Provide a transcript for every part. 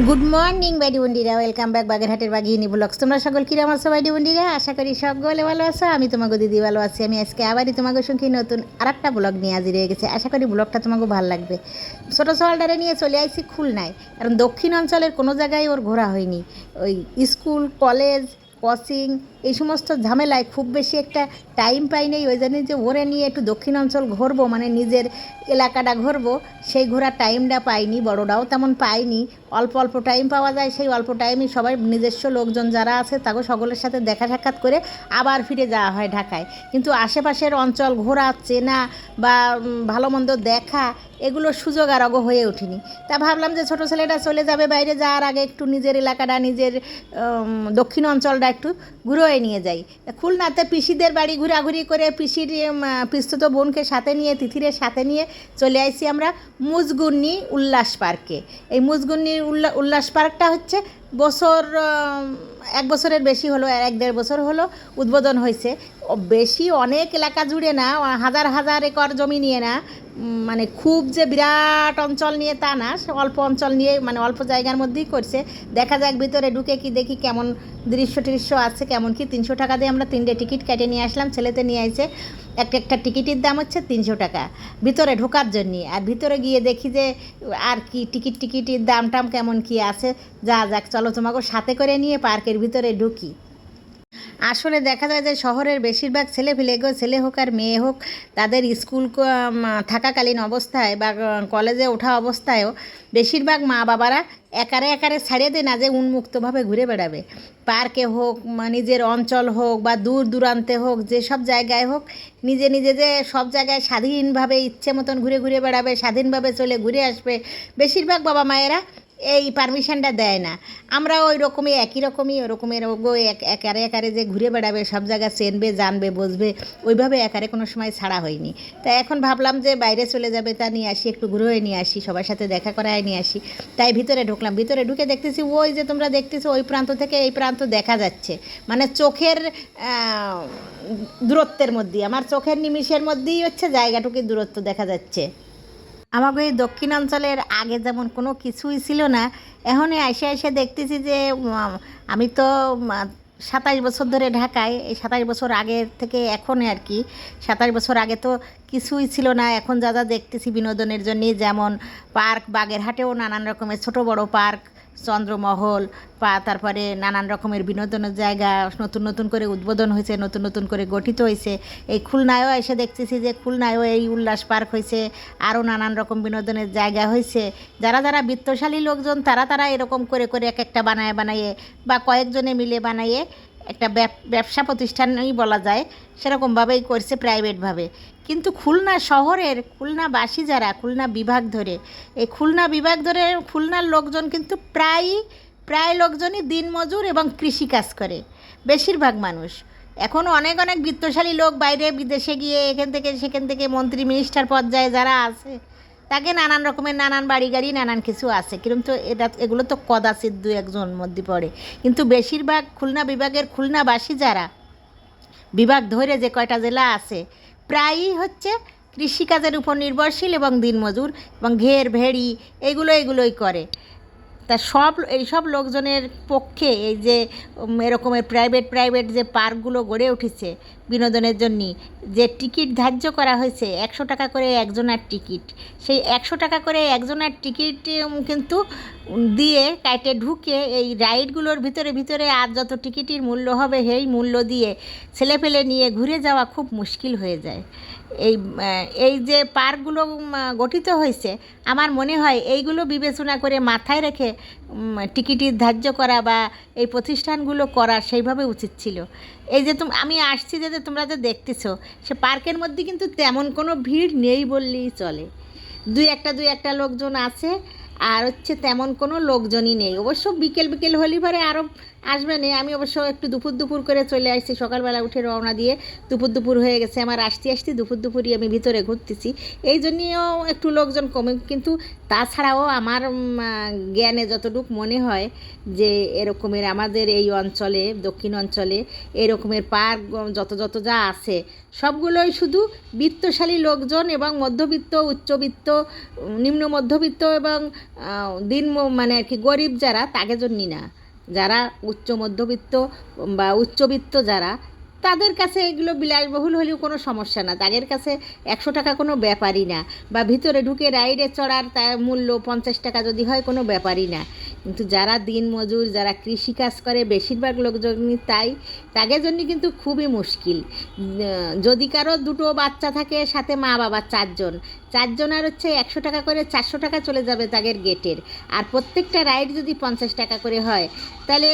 Good morning বাইডি বন্ডিরা, welcome back বাগেরহাটের বাঘিনী blogs. তোমরা সকল কিরম আছো বাইডি বন্ডিরা? আশা করি সকলে ভালো আছো। আমি তোমাকে দিদি ভালো আছি। আমি আজকে আবারই তোমাকে সঙ্গে নতুন আরেকটা ব্লগ নিয়ে হাজির হয়ে গেছে। আশা করি ব্লগটা তোমাকে ভালো লাগবে। ছোটো সোয়ালটারে নিয়ে চলে আসছি খুলনায়, কারণ দক্ষিণ অঞ্চলের কোনো জায়গায় ওর ঘোরা হয়নি। ওই স্কুল কলেজ কোচিং এই সমস্ত ঝামেলায় খুব বেশি একটা টাইম পাই নেই। ওই জন্য যে ওরে নিয়ে একটু দক্ষিণ অঞ্চল ঘুরবো, মানে নিজের এলাকাটা ঘুরবো, সেই ঘোরার টাইমটা পাইনি। বড়োরাও তেমন পাইনি। অল্প অল্প টাইম পাওয়া যায়, সেই অল্প টাইমই সবাই নিজস্ব লোকজন যারা আছে তাকে সকলের সাথে দেখা সাক্ষাৎ করে আবার ফিরে যাওয়া হয় ঢাকায়। কিন্তু আশেপাশের অঞ্চল ঘোরা, চেনা বা ভালো মন্দ দেখা, এগুলোর সুযোগ আর অগ হয়ে ওঠেনি। তা ভাবলাম যে ছোটো ছেলেটা চলে যাবে বাইরে, যাওয়ার আগে একটু নিজের এলাকাটা, নিজের দক্ষিণ অঞ্চলটা একটু ঘুরে নিয়ে যাই। খুলনাতে পিসিদের বাড়ি ঘোরাঘুরি করে পিসির পিস্তুত বোনকে সাথে নিয়ে, তিথিরের সাথে নিয়ে চলে আসছি আমরা মুজগুন্নি উল্লাস পার্কে। এই মুজগুন্নি উল্লাস পার্কটা হচ্ছে এক বছরের বেশি হলো, 1-1.5 বছর হলো উদ্বোধন হয়েছে। বেশি অনেক এলাকা জুড়ে না, হাজার হাজার একর জমি নিয়ে না, মানে খুব যে বিরাট অঞ্চল নিয়ে তা না, অল্প অঞ্চল নিয়ে, মানে অল্প জায়গার মধ্যেই করছে। দেখা যাক ভিতরে ঢুকে কি দেখি কেমন দৃশ্য আছে, কেমন কি। 300 টাকা দিয়ে আমরা 3টে টিকিট কেটে নিয়ে আসলাম, ছেলেতে নিয়ে আসছে। একটা টিকিটের দাম হচ্ছে 300 টাকা ভিতরে ঢোকার জন্যে। আর ভিতরে গিয়ে দেখি যে আর কি টিকিটের দাম কেমন কি আছে। যাক চলো তোমাকে সাথে করে নিয়ে পার্কের ভিতরে ঢুকি। আসলে দেখা যায় যে শহরের বেশিরভাগ ছেলে হোক আর মেয়ে হোক, তাদের স্কুল থাকাকালীন অবস্থায় বা কলেজে ওঠা অবস্থায়ও বেশিরভাগ মা বাবারা একারে ছাড়িয়ে দেয় না যে উন্মুক্তভাবে ঘুরে বেড়াবে। পার্কে হোক, নিজের অঞ্চল হোক বা দূর দূরান্তে হোক, যেসব জায়গায় হোক, নিজে যে সব জায়গায় স্বাধীনভাবে ইচ্ছে মতন ঘুরে বেড়াবে, স্বাধীনভাবে চলে ঘুরে আসবে, বেশিরভাগ বাবা মায়েরা এই পারমিশনটা দেয় না। আমরা ওই রকমই একই রকমই ওরকমের একারে যে ঘুরে বেড়াবে, সব জায়গা চেনবে, জানবে, বসবে, ওইভাবে একারে কোনো সময় ছাড়া হয়নি। তাই এখন ভাবলাম যে বাইরে চলে যাবে, তা নিয়ে আসি, একটু ঘুরে নিয়ে আসি, সবার সাথে দেখা করায় নিয়ে আসি। তাই ভিতরে ঢুকলাম। ভিতরে ঢুকে দেখতেছি ওই যে তোমরা দেখতেছো ওই প্রান্ত থেকে এই প্রান্ত দেখা যাচ্ছে, মানে চোখের দূরত্বের মধ্যেই, আমার চোখের নিমিষের মধ্যেই হচ্ছে জায়গাটুকুর দূরত্ব দেখা যাচ্ছে। আমাকে এই দক্ষিণাঞ্চলের আগে যেমন কোনো কিছুই ছিল না, এখন এসে দেখতেছি যে আমি তো 27 বছর ধরে ঢাকায়। এই 27 বছর আগে থেকে এখন আর কি, 27 বছর আগে তো কিছুই ছিল না। এখন যা দেখতেছি বিনোদনের জন্য, যেমন পার্ক, বাগেরহাটেও নানান রকমের ছোট বড় পার্ক, চন্দ্রমহল, তারপরে নানান রকমের বিনোদনের জায়গা নতুন করে উদ্বোধন হয়েছে, নতুন করে গঠিত হয়েছে। এই খুলনায়ও এসে দেখতেছি যে খুলনায়ও এই উল্লাস পার্ক হয়েছে, আরও নানান রকম বিনোদনের জায়গা হয়েছে। যারা বিত্তশালী লোকজন তারা এরকম করে একটা বানায়ে বা কয়েকজনে মিলে বানায়ে একটা ব্যবসা প্রতিষ্ঠানই বলা যায়, সেরকমভাবেই করছে প্রাইভেটভাবে। কিন্তু খুলনা শহরের, খুলনাবাসী যারা, খুলনা বিভাগ ধরে, এই খুলনা বিভাগ ধরে খুলনার লোকজন কিন্তু প্রায় লোকজনই দিনমজুর এবং কৃষিকাজ করে বেশিরভাগ মানুষ। এখনও অনেক বিত্তশালী লোক বাইরে বিদেশে গিয়ে সেখান থেকে মন্ত্রী মিনিস্টার পর্যায়ে যারা আছে, তাকে নানান রকমের নানান বাড়ি গাড়ি নানান কিছু আছে, কিন্তু এগুলো তো কদাচিৎ 2-1জন মধ্যে পড়ে। কিন্তু বেশিরভাগ খুলনা বিভাগের খুলনাবাসী যারা, বিভাগ ধরে যে কয়টা জেলা আছে, প্রায়ই হচ্ছে কৃষিকাজের উপর নির্ভরশীল এবং দিনমজুর এবং ভেড়ি এগুলোই করে। তা এইসব লোকজনের পক্ষে এই যে এরকমের প্রাইভেট যে পার্কগুলো গড়ে উঠেছে বিনোদনের জন্য, যে টিকিট ধার্য করা হয়েছে 100 টাকা করে একজনের টিকিট, সেই 100 টাকা করে একজনের টিকিট কিন্তু দিয়ে কাটে ঢুকে এই রাইডগুলোর ভিতরে আর যত টিকিটের মূল্য হবে সেই মূল্য দিয়ে ছেলেপেলে নিয়ে ঘুরে যাওয়া খুব মুশকিল হয়ে যায়। এই যে পার্কগুলো গঠিত হয়েছে, আমার মনে হয় এইগুলো বিবেচনা করে মাথায় রেখে টিকিটের ধার্য করা বা এই প্রতিষ্ঠানগুলো করা সেইভাবে উচিত ছিল। এই যে আমি আসছি যে তোমরা যে দেখতেছো, সে পার্কের মধ্যে কিন্তু তেমন কোনো ভিড় নেই বললেই চলে। দুই একটা লোকজন আছে, আর হচ্ছে তেমন কোনো লোকজনই নেই। অবশ্য বিকেল হলে পরে আসবেন। আমি অবশ্য একটু দুপুর দুপুর করে চলে আসছি, সকালবেলা উঠে রওনা দিয়ে দুপুর দুপুর হয়ে গেছে আমার, আসতে আসতে দুপুর দুপুরই আমি ভিতরে ঘুরতেছি, এই জন্যেও একটু লোকজন কমে। কিন্তু তাছাড়াও আমার জ্ঞানে যতটুকু মনে হয় যে এরকমের আমাদের এই অঞ্চলে, দক্ষিণ অঞ্চলে এরকমের পার্ক যত যত যা আছে সবগুলোই শুধু বিত্তশালী লোকজন এবং মধ্যবিত্ত, উচ্চবিত্ত, নিম্ন মধ্যবিত্ত এবং মানে আর কি গরিব যারা তাদের জন্যই না। যারা উচ্চ মধ্যবিত্ত বা উচ্চবিত্ত যারা, তাদের কাছে এগুলো বিলাসবহুল হলেও কোনো সমস্যা না, তাদের কাছে 100 টাকা কোনো ব্যাপারই না, বা ভিতরে ঢুকে রাইডে চড়ার তার মূল্য 50 টাকা যদি হয় কোনো ব্যাপারই না। কিন্তু যারা দিনমজুর, যারা কৃষিকাজ করে বেশিরভাগ লোকজনই তাই, তাদের জন্য কিন্তু খুবই মুশকিল। যদি কারো দুটো বাচ্চা থাকে, সাথে মা বাবা চারজন, চারজনের হচ্ছে 100 টাকা করে 400 টাকা চলে যাবে তাদের গেটের। আর প্রত্যেকটা রাইড যদি 50 টাকা করে হয়, তাহলে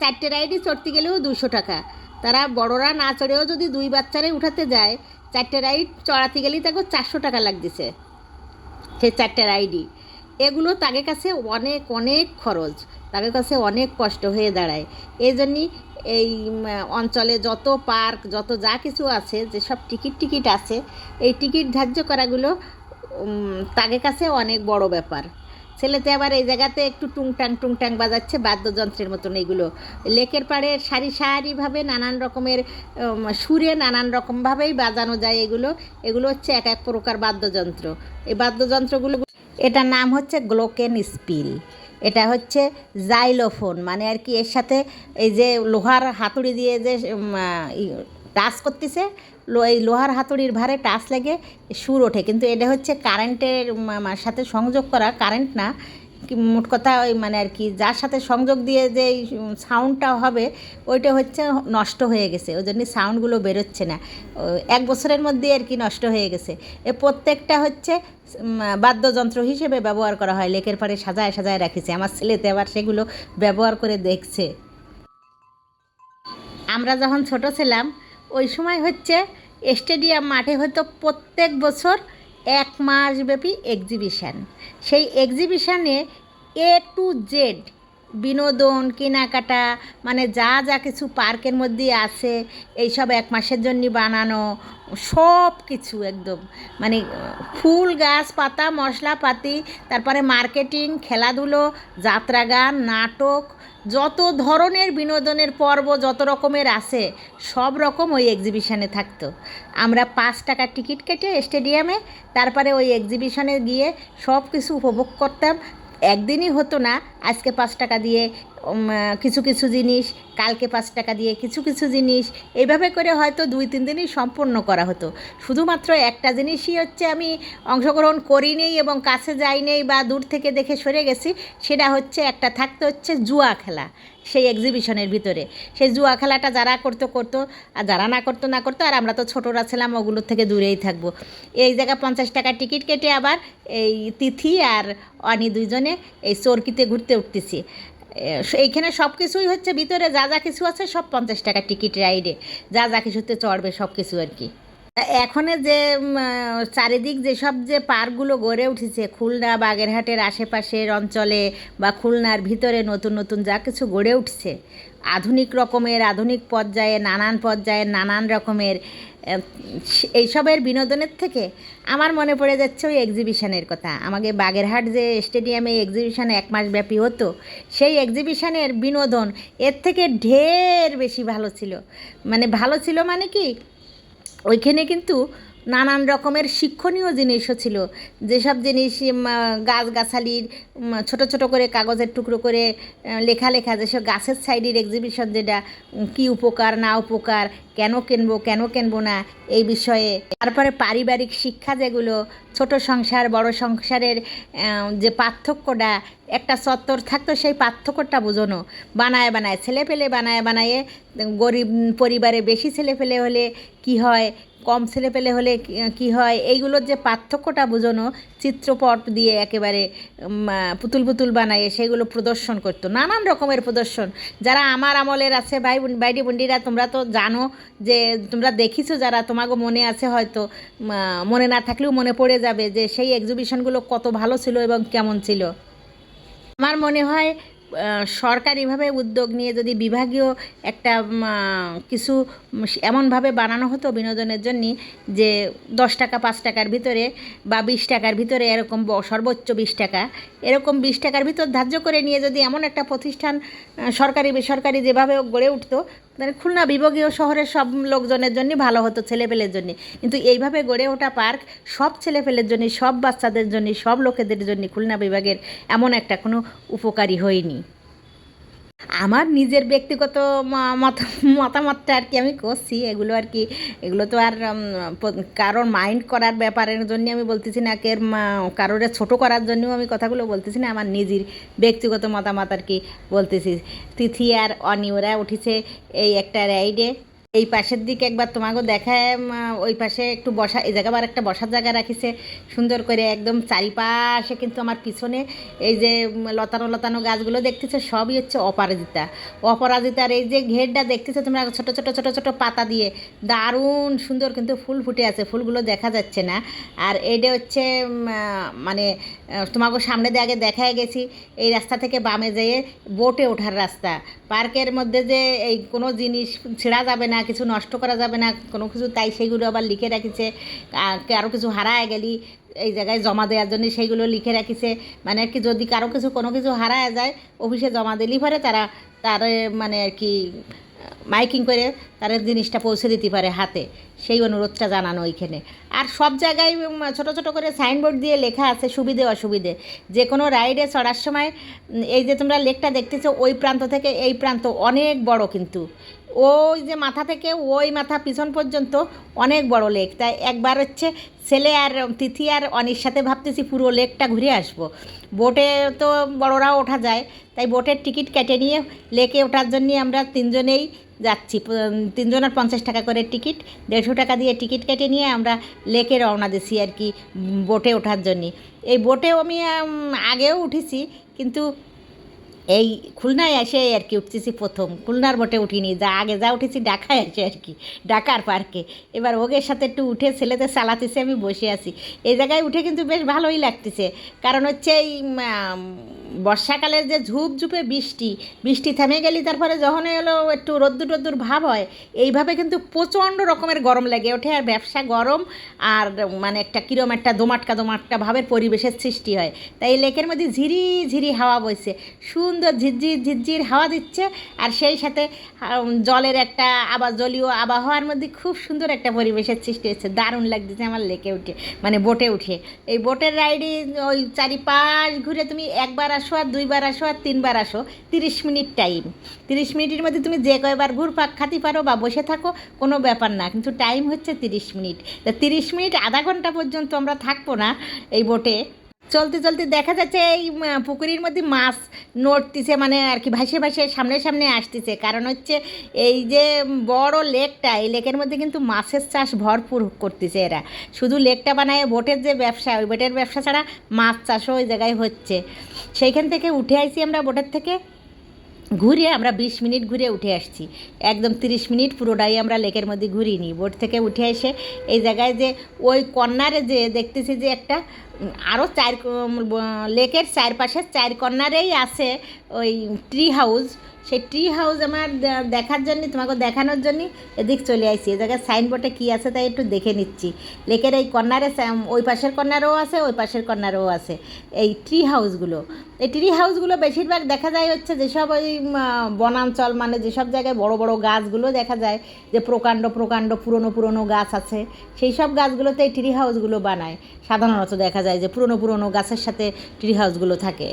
4টে রাইডে চড়তে গেলেও 200 টাকা। তারা বড়রা না চড়েও যদি 2 বাচ্চারে উঠাতে যায়, 4টে রাইড চড়াতে গেলেই তাকে 400 টাকা লাগতেছে, সেই 4টে রাইডই। এগুলো তাদের কাছে অনেক অনেক খরচ, তাদের কাছে অনেক কষ্ট হয়ে দাঁড়ায়। এই জন্যই এই অঞ্চলে যত পার্ক, যত যা কিছু আছে, যেসব টিকিট আছে, এই টিকিট ধার্য করাগুলো তাদের কাছে অনেক বড় ব্যাপার। ছেলেতে আবার এই জায়গাতে একটু টুংটাং টুংটাং বাজাচ্ছে বাদ্যযন্ত্রের মতন। এইগুলো লেকের পাড়ে সারি সারিভাবে নানান রকমের সুরে নানান রকমভাবেই বাজানো যায়। এগুলো এগুলো হচ্ছে এক এক প্রকার বাদ্যযন্ত্র। এই বাদ্যযন্ত্রগুলো, এটার নাম হচ্ছে গ্লোকেন স্পিল, এটা হচ্ছে জাইলোফোন, মানে আর কি এর সাথে এই যে লোহার হাতুড়ি দিয়ে যে টাচ করতেছে, এই লোহার হাতুড়ির ভারে টাচ লেগে সুর ওঠে। কিন্তু এটা হচ্ছে কারেন্টের সাথে সংযোগ করা, কারেন্ট না, মোট কথা ওই মানে আর কি যার সাথে সংযোগ দিয়ে যে সাউন্ডটা হবে ওইটা হচ্ছে নষ্ট হয়ে গেছে, ওই জন্য সাউন্ডগুলো বেরোচ্ছে না। 1 বছরের মধ্যে আর কি নষ্ট হয়ে গেছে। প্রত্যেকটা হচ্ছে বাদ্যযন্ত্র হিসেবে ব্যবহার করা হয়, লেকের পাড়ে সাজায় সাজায় রাখিছে। আমার ছেলেতে আবার সেগুলো ব্যবহার করে দেখছে। আমরা যখন ছোট ছিলাম ওই সময় হচ্ছে স্টেডিয়াম মাঠে হতো প্রত্যেক বছর 1 মাস ব্যাপী এক্সিবিশান। সেই এক্সিবিশানে A to Z বিনোদন, কেনাকাটা, মানে যা যা কিছু পার্কের মধ্যে আছে এইসব 1 মাসের জন্য বানানো সব কিছু একদম, মানে ফুল গাছ পাতা মশলাপাতি, তারপরে মার্কেটিং, খেলাধুলো, যাত্রা গান, নাটক, যত ধরনের বিনোদনের পর্ব যত রকমের আছে সব রকম ওই এক্সিবিশানে থাকতো। আমরা 5 টাকার টিকিট কেটে স্টেডিয়ামে, তারপরে ওই এক্সিবিশানে গিয়ে সব কিছু উপভোগ করতাম। একদিনই হতো না, আজকে 5 টাকা দিয়ে কিছু কিছু জিনিস, কালকে 5 টাকা দিয়ে কিছু কিছু জিনিস, এইভাবে করে হয়তো 2-3 দিনই সম্পূর্ণ করা হতো। শুধুমাত্র একটা জিনিসই হচ্ছে আমি অংশগ্রহণ করিনি এবং কাছে যাইনি বা দূর থেকে দেখে সরে গেছি, সেটা হচ্ছে একটা থাকতো হচ্ছে জুয়া খেলা সেই এক্সিবিশনের ভিতরে। সেই জুয়া খেলাটা যারা করতো করতো, আর যারা না করতো না করতো, আর আমরা তো ছোটরা ছিলাম, ওগুলোর থেকে দূরেই থাকবো। এই জায়গায় 50 টাকার টিকিট কেটে আবার এই তিথি আর অনি দুইজনে এই চরকিতে ঘুরতে উঠতেছি। এইখানে সব কিছুই হচ্ছে ভিতরে যা যা কিছু আছে সব 50 টাকার টিকিট রাইডে, যা যা কিছুতে চড়বে সব কিছু আর কি। এখন যে চারিদিক যেসব যে পার্কগুলো গড়ে উঠেছে খুলনা বাগেরহাটের আশেপাশের অঞ্চলে বা খুলনার ভিতরে নতুন নতুন যা কিছু গড়ে উঠছে আধুনিক রকমের, আধুনিক পর্যায়ে, নানান পর্যায়ে নানান রকমের, এইসবের বিনোদনের থেকে আমার মনে পড়ে যাচ্ছে ওই এক্সিবিশনের কথা। আমাকে বাগেরহাট যে স্টেডিয়ামে এক্সিবিশন 1 মাস ব্যাপী হতো, সেই এক্সিবিশনের বিনোদন এর থেকে ঢের বেশি ভালো ছিল। মানে ভালো ছিল মানে কি, ওইখানে কিন্তু নানান রকমের শিক্ষণীয় জিনিসও ছিল। যেসব জিনিস গাছগাছালির ছোট ছোট করে কাগজের টুকরো করে লেখা লেখা, যেসব গাছের সাইডের এক্সিবিশন, যেটা কী উপকার না উপকার, কেন কিনবো কেন কিনবো না এই বিষয়ে। তারপরে পারিবারিক শিক্ষা, যেগুলো ছোট সংসার বড় সংসারের যে পার্থক্যটা, একটা চত্বর থাকতো সেই পার্থক্যটা বোঝানো, বানায় বানায় ছেলে পেলে বানায় বানায়ে, গরিব পরিবারে বেশি ছেলে পেলে হলে কি হয়, কম ছেলে পেলে হলে কি হয়, এইগুলোর যে পার্থক্যটা বোঝানো চিত্রপট দিয়ে একেবারে পুতুল পুতুল বানায়ে সেগুলো প্রদর্শন করতো, নানান রকমের প্রদর্শন। যারা আমার আমলের আছে বাইডি বন্ডিরা, তোমরা তো জানো, যে তোমরা দেখিছো, যারা তোমাকে মনে আছে, হয়তো মনে না থাকলেও মনে পড়ে যাবে যে সেই এক্সিবিশনগুলো কত ভালো ছিল এবং কেমন ছিল। আমার মনে হয় সরকারিভাবে উদ্যোগ নিয়ে যদি বিভাগীয় একটা কিছু এমনভাবে বানানো হতো বিনোদনের জন্য যে 10 টাকা 5 টাকার ভিতরে বা 20 টাকার ভিতরে এরকম সর্বোচ্চ 20 টাকা, এরকম 20 টাকার ভিতর ধার্য করে নিয়ে যদি এমন একটা প্রতিষ্ঠান সরকারি বেসরকারি যেভাবে গড়ে উঠতো, মানে খুলনা বিভাগীয় শহরের সব লোকজনের জন্য ভালো হতো, ছেলেপেলের জন্য। কিন্তু এইভাবে গড়ে ওঠা পার্ক সব ছেলেপেলের জন্য, সব বাচ্চাদের জন্য, সব লোকেদের জন্য খুলনা বিভাগের এমন একটা কোনো উপকারী হয়নি। আমার নিজের ব্যক্তিগত মতামতটা আর কি আমি করছি, এগুলো আর কি, এগুলো তো আর কারোর মাইন্ড করার ব্যাপারের জন্য আমি বলতেছি না, কারোর ছোটো করার জন্যও আমি কথাগুলো বলতেছি না, আমার নিজের ব্যক্তিগত মতামত আর কি বলতেছি। তিথি আর অনি ওরা উঠেছে এই একটা রাইডে, এই পাশের দিকে একবার তোমাকেও দেখায়, ওই পাশে একটু বসা, এই জায়গা আবার একটা বসার জায়গা রাখিছে সুন্দর করে একদম চারিপাশে। কিন্তু আমার পিছনে এই যে লতানো লতানো গাছগুলো দেখতেছে সবই হচ্ছে অপরাজিতা। অপরাজিতার এই যে ঘেরটা দেখতেছে তোমরা, ছোটো ছোটো ছোটো ছোটো পাতা দিয়ে দারুণ সুন্দর, কিন্তু ফুল ফুটে আছে, ফুলগুলো দেখা যাচ্ছে না। আর এইটা হচ্ছে মানে তোমাকে সামনে দিয়ে আগে দেখায় গেছি, এই রাস্তা থেকে বামে যেয়ে বোটে ওঠার রাস্তা। পার্কের মধ্যে যে এই কোনো জিনিস ছেঁড়া যাবে না, কিছু নষ্ট করা যাবে না কোনো কিছু, তাই সেইগুলো আবার লিখে রাখিছে। কারো কিছু হারায় গেলি এই জায়গায় জমা দেওয়ার জন্য সেইগুলো লিখে রাখিছে, মানে আর কি যদি কারো কিছু কোনো কিছু হারায় যায় অফিসে জমা দিলেই পরে তার মানে আর কি মাইকিং করে তারা জিনিসটা পৌঁছে দিতে পারে হাতে, সেই অনুরোধটা জানানো ওইখানে। আর সব জায়গায় ছোট ছোট করে সাইনবোর্ড দিয়ে লেখা আছে সুবিধে অসুবিধে। যে কোনো রাইডে চড়ার সময় এই যে তোমরা লেকটা দেখতেছো, ওই প্রান্ত থেকে এই প্রান্ত অনেক বড়, কিন্তু ওই যে মাথা থেকে ওই মাথা পিছন পর্যন্ত অনেক বড় লেক। তাই একবার হচ্ছে ছেলে আর তিথি আর অনির সাথে ভাবতেছি পুরো লেকটা ঘুরে আসবো। বোটে তো বড়রাও ওঠা যায়, তাই বোটের টিকিট কেটে নিয়ে লেকে ওঠার জন্য আমরা তিনজনেই যাচ্ছি। তিনজনের 50 টাকা করে টিকিট, 150 টাকা দিয়ে টিকিট কেটে নিয়ে আমরা লেকে রওনা দিছি আর কি বোটে ওঠার জন্যে। এই বোটেও আমি আগেও উঠেছি, কিন্তু এই খুলনায় এসে আর কি উঠতেছি প্রথম। খুলনার বোটে উঠিনি, আগে যা উঠেছি ঢাকায় এসে আর কি, ঢাকার পার্কে। এবার ওগের সাথে একটু উঠে ছেলেদের চালাতেছে, আমি বসে আছি। এই জায়গায় উঠে কিন্তু বেশ ভালোই লাগতেছে, কারণ হচ্ছে এই বর্ষাকালের যে ঝুপঝুপে বৃষ্টি থেমে গেলি, তারপরে যখন এলো একটু রোদ্দুর রোদ্দুর ভাব হয়, এইভাবে কিন্তু প্রচণ্ড রকমের গরম লেগে ওঠে। আর ব্যবসা গরম, আর মানে একটা কিরম একটা দোমাটকা দোমাটকা ভাবের পরিবেশের সৃষ্টি হয়। তাই এই লেকের মধ্যে ঝিরি ঝিরি হাওয়া বইছে, সুন্দর ঝিরঝির ঝিরঝির হাওয়া দিচ্ছে, আর সেই সাথে জলের একটা জলীয় আবহাওয়ার মধ্যে খুব সুন্দর একটা পরিবেশের সৃষ্টি হচ্ছে। দারুণ লাগতেছে আমার লেকে উঠে, মানে বোটে উঠে। এই বোটের রাইডে ওই চারিপাশ ঘুরে তুমি একবার আসো আর দুইবার আসো আর তিনবার আসো, 30 মিনিট টাইম। 30 মিনিটের মধ্যে তুমি যে কয়বার ঘুরপাক খাতে পারো বা বসে থাকো কোনো ব্যাপার না, কিন্তু টাইম হচ্ছে 30 মিনিট। তা 30 মিনিট আধা ঘন্টা পর্যন্ত আমরা থাকবো না এই বোটে। চলতে চলতে দেখা যাচ্ছে এই পুকুরের মধ্যে মাছ নড়তেছে, মানে আর কি ভাসে ভাসে সামনে সামনে আসতেছে। কারণ হচ্ছে এই যে বড় লেকটা, এই লেকের মধ্যে কিন্তু মাছের চাষ ভরপুর করতেছে এরা। শুধু লেকটা বানায় বোটের যে ব্যবসা, ওই বোটের ব্যবসা ছাড়া মাছ চাষও ওই জায়গায় হচ্ছে। সেইখান থেকে উঠে আইছি আমরা বোটের থেকে, ঘুরে আমরা 20 মিনিট ঘুরে উঠে আসছি। একদম 30 মিনিট পুরোটাই আমরা লেকের মধ্যে ঘুরিনি। বোট থেকে উঠে এসে এই জায়গায় যে ওই কর্নারে যে দেখতেছি যে একটা আরও লেকের চারপাশের 4 কর্নারেই আছে ওই ট্রি হাউস। সেই ট্রি হাউস আমার দেখার জন্য, তোমাকে দেখানোর জন্য এদিক চলে আসছি। এ জায়গায় সাইনবোর্ডে কী আছে তাই একটু দেখে নিচ্ছি। লেকের এই কর্নারে, ওই পাশের কর্নারেও আছে, ওই পাশের কর্নারেও আছে এই ট্রি হাউসগুলো। এই ট্রি হাউসগুলো বেশিরভাগ দেখা যায় হচ্ছে যেসব ওই বনাঞ্চল, মানে যেসব জায়গায় বড় বড় গাছগুলো দেখা যায়, যে প্রকাণ্ড প্রকাণ্ড পুরনো পুরনো গাছ আছে, সেই সব গাছগুলোতে এই ট্রি হাউসগুলো বানায়। সাধারণত দেখা যায় যে পুরনো পুরনো গাছের সাথে ট্রি হাউসগুলো থাকে।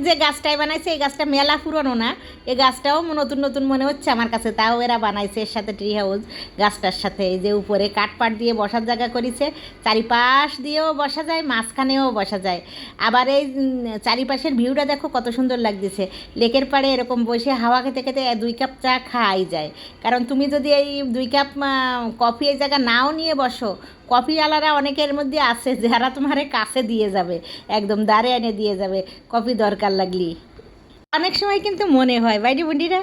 যে গাছটাই বানাইছে এই গাছটা মেলা পুরনো না, এই গাছটাও নতুন নতুন মনে হচ্ছে আমার কাছে, তাও এরা বানাইছে এর সাথে ট্রি হাউস গাছটার সাথে। এই যে উপরে কাঠপাট দিয়ে বসার জায়গা করেছে, চারিপাশ দিয়েও বসা যায়, মাঝখানেও বসা যায়। আবার এই চারিপাশের ভিউটা দেখো কত সুন্দর লাগতেছে। লেকের পাড়ে এরকম বসে হাওয়া খেতে খেতে 2 কাপ চা খাওয়াই যায়। কারণ তুমি যদি এই 2 কাপ কফি এই জায়গা নাও নিয়ে বসো, কফিওয়ালারা অনেকের মধ্যে আছে যারা তোমার কাছে দিয়ে যাবে, একদম দাঁড়ে এনে দিয়ে যাবে কফি দরকার লাগলি। অনেক সময় কিন্তু মনে হয় ভাইটি বোনটিরা,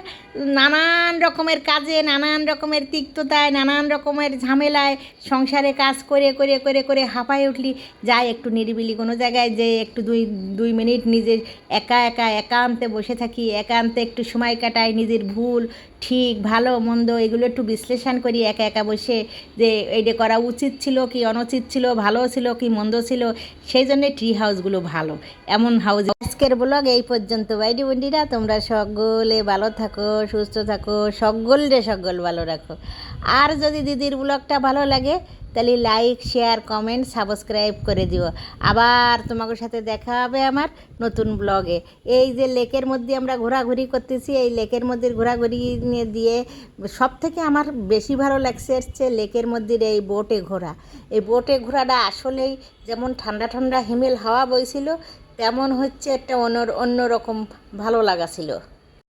নানান রকমের কাজে, নানান রকমের তিক্ততায়, নানান রকমের ঝামেলায় সংসারে কাজ করে করে করে করে হাঁপায়ে উঠলি, যাই একটু নিরিবিলি কোনো জায়গায় যে একটু দুই দুই মিনিট নিজের একা একা একান্তে বসে থাকি, একান্তে একটু সময় কাটাই, নিজের ভুল ঠিক ভালো মন্দ এগুলো একটু বিশ্লেষণ করি একা একা বসে, যে এইটা করা উচিত ছিল কি অনুচিত ছিল, ভালো ছিল কি মন্দ ছিল। সেই জন্যে ট্রি হাউসগুলো ভালো, এমন হাউস। আজকের ব্লগ এই পর্যন্ত ভাইটি বোনটিরা, তোমরা সকলে ভালো থাকো, সুস্থ থাকো, সকল ভালো রাখো। আর যদি দিদির ব্লগটা ভালো লাগে তাহলে লাইক শেয়ার কমেন্ট সাবস্ক্রাইব করে দিও। আবার তোমাদের সাথে দেখা হবে আমার নতুন ব্লগে। এই যে লেকের মধ্যে আমরা ঘোরাঘুরি করতেছি, এই লেকের মধ্যে ঘোরাঘুরি নিয়ে দিয়ে সব থেকে আমার বেশি ভালো লাগছে হচ্ছে লেকের মধ্যে এই বোটে ঘোরা। এই বোটে ঘোরাটা আসলেই যেমন ঠান্ডা ঠান্ডা হিমেল হাওয়া বইছিল, তেমন হচ্ছে একটা অন্যরকম ভালো লাগা ছিল।